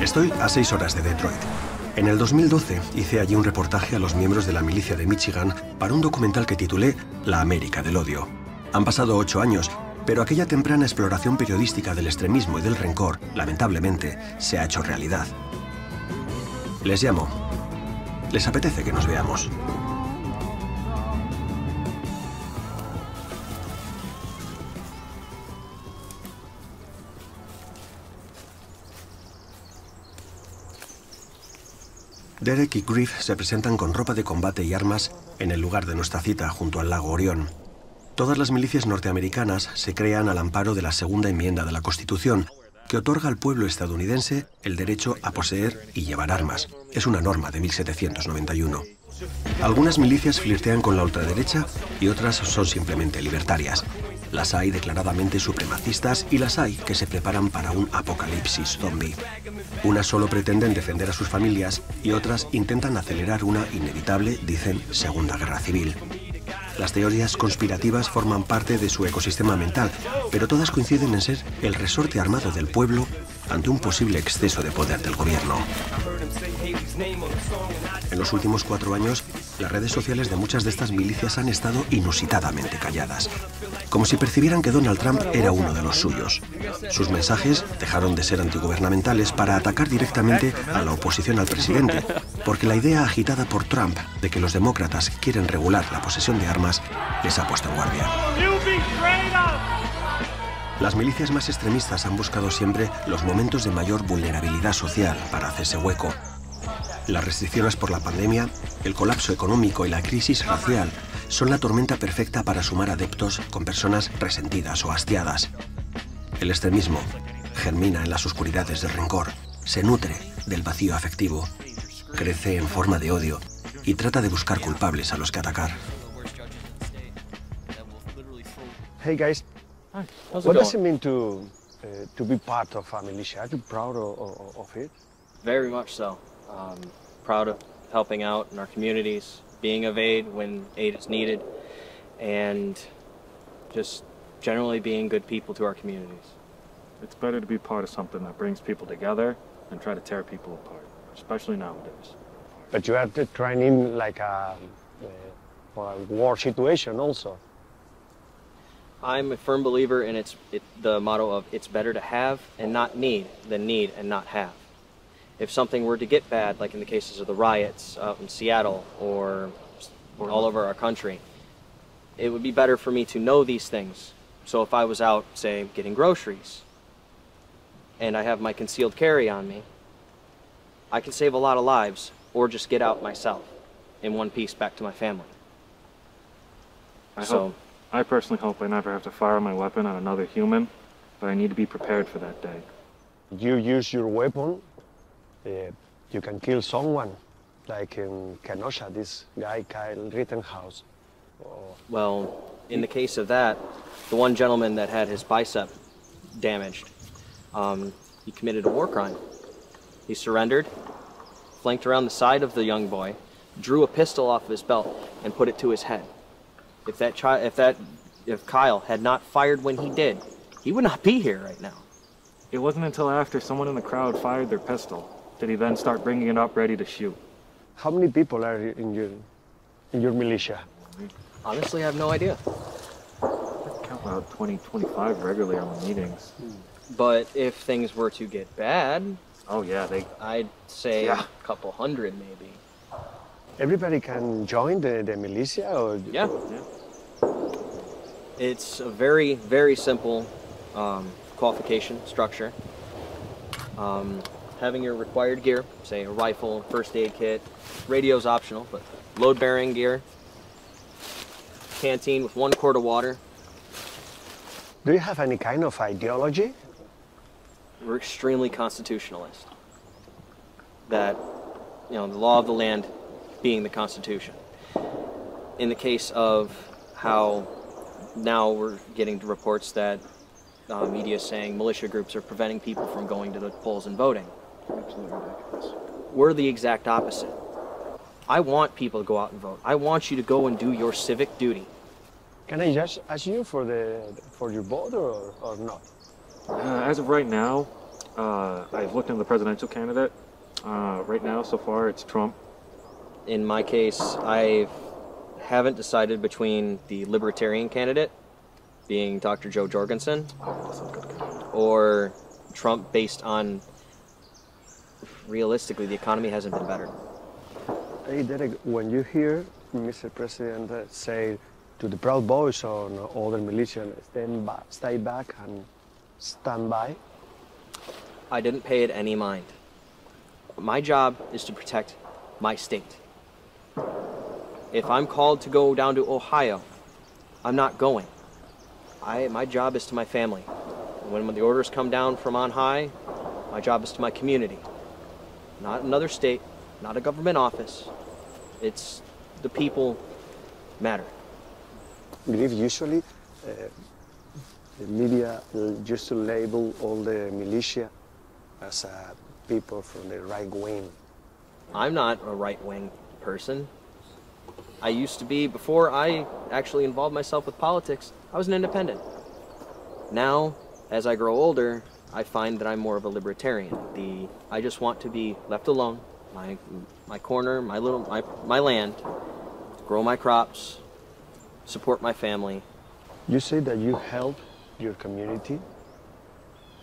Estoy a 6 horas de Detroit. En el 2012 hice allí un reportaje a los miembros de la milicia de Michigan para un documental que titulé La América del odio. Han pasado 8 años, pero aquella temprana exploración periodística del extremismo y del rencor, lamentablemente, se ha hecho realidad. Les llamo. ¿Les apetece que nos veamos? Derek y Grift se presentan con ropa de combate y armas en el lugar de nuestra cita, junto al lago Orion. Todas las milicias norteamericanas se crean al amparo de la segunda enmienda de la Constitución, que otorga al pueblo estadounidense el derecho a poseer y llevar armas. Es una norma de 1791. Algunas milicias flirtean con la ultraderecha y otras son simplemente libertarias. Las hay declaradamente supremacistas y las hay que se preparan para un apocalipsis zombie. Unas solo pretenden defender a sus familias y otras intentan acelerar una inevitable, dicen, Segunda Guerra Civil. Las teorías conspirativas forman parte de su ecosistema mental, pero todas coinciden en ser el resorte armado del pueblo ante un posible exceso de poder del gobierno. En los últimos 4 años, las redes sociales de muchas de estas milicias han estado inusitadamente calladas, como si percibieran que Donald Trump era uno de los suyos. Sus mensajes dejaron de ser antigubernamentales para atacar directamente a la oposición al presidente, porque la idea agitada por Trump de que los demócratas quieren regular la posesión de armas les ha puesto en guardia. Las milicias más extremistas han buscado siempre los momentos de mayor vulnerabilidad social para hacerse hueco. Las restricciones por la pandemia, el colapso económico y la crisis racial son la tormenta perfecta para sumar adeptos con personas resentidas o hastiadas. El extremismo germina en las oscuridades del rencor, se nutre del vacío afectivo, crece en forma de odio y trata de buscar culpables a los que atacar. Hey guys, what does it mean to be part of a militia? Are you proud of it? Very much so. Proud of helping out in our communities, being of aid when aid is needed, and just generally being good people to our communities. It's better to be part of something that brings people together than try to tear people apart, especially nowadays. But you have to training like for a war situation also. I'm a firm believer in the motto of it's better to have and not need than need and not have. If something were to get bad, like in the cases of the riots out in Seattle or all over our country, it would be better for me to know these things. So if I was out, say, getting groceries, and I have my concealed carry on me, I can save a lot of lives or just get out myself in one piece back to my family. I personally hope I never have to fire my weapon on another human, but I need to be prepared for that day. You use your weapon, you can kill someone, like in Kenosha, this guy Kyle Rittenhouse. Well, in the case of that, the one gentleman that had his bicep damaged, he committed a war crime. He surrendered, flanked around the side of the young boy, drew a pistol off of his belt, and put it to his head. If Kyle had not fired when he did, he would not be here right now. It wasn't until after someone in the crowd fired their pistol did he then start bringing it up ready to shoot. How many people are in your militia? Honestly, I have no idea. I count about 20, 25 regularly on the meetings. But if things were to get bad, oh yeah, I'd say a couple hundred maybe. Everybody can join the militia? Or? Yeah. It's a very, very simple qualification structure. Having your required gear, say a rifle, first aid kit, radio's optional, but load-bearing gear, canteen with 1 quart of water. Do you have any kind of ideology? We're extremely constitutionalist. That, the law of the land being the Constitution. In the case of how now we're getting reports that media is saying militia groups are preventing people from going to the polls and voting. Absolutely ridiculous. We're the exact opposite. I want people to go out and vote. I want you to go and do your civic duty. Can I just ask you for your vote or not? As of right now, I've looked into the presidential candidate. Right now, so far, it's Trump. In my case, I haven't decided between the libertarian candidate, being Dr. Joe Jorgensen, or Trump based on, realistically, the economy hasn't been better. Hey Derek, when you hear Mr. President say to the Proud Boys or other militias, stay back and stand by, I didn't pay it any mind. My job is to protect my state. If I'm called to go down to Ohio, I'm not going. My job is to my family. When the orders come down from on high, my job is to my community. Not another state, not a government office. It's the people matter. Griff, usually the media used to label all the militia as people from the right wing. I'm not a right-wing person. I used to be, before I actually involved myself with politics, I was an independent. Now, as I grow older, I find that I'm more of a libertarian. I just want to be left alone, my corner, my land, grow my crops, support my family. You say that you help your community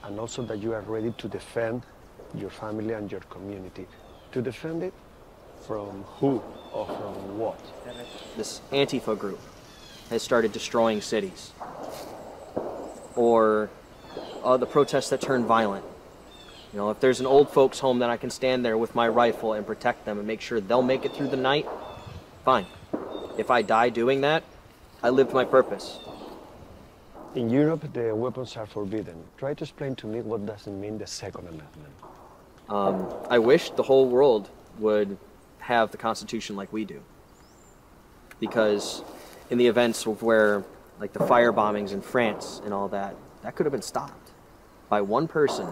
and also that you are ready to defend your family and your community. To defend it from who or from what? This Antifa group has started destroying cities. Or the protests that turn violent. You know, if there's an old folks home that I can stand there with my rifle and protect them and make sure they'll make it through the night, fine. If I die doing that, I lived my purpose. In Europe, the weapons are forbidden. Try to explain to me what does it mean, the Second Amendment. I wish the whole world would have the Constitution like we do. Because in the events of where, like the fire bombings in France and all that, that could have been stopped by one person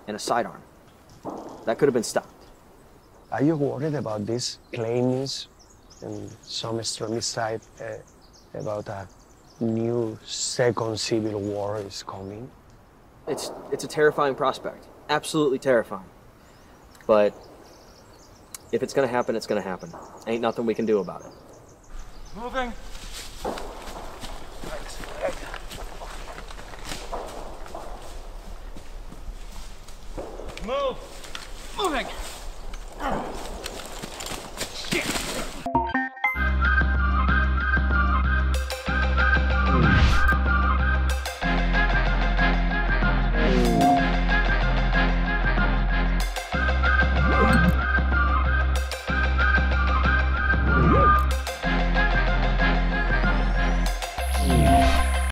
and a sidearm. That could have been stopped. Are you worried about these claims and some extremist side about a new second civil war is coming? It's a terrifying prospect. Absolutely terrifying. But if it's gonna happen, it's gonna happen. Ain't nothing we can do about it. Moving. Move. Moving.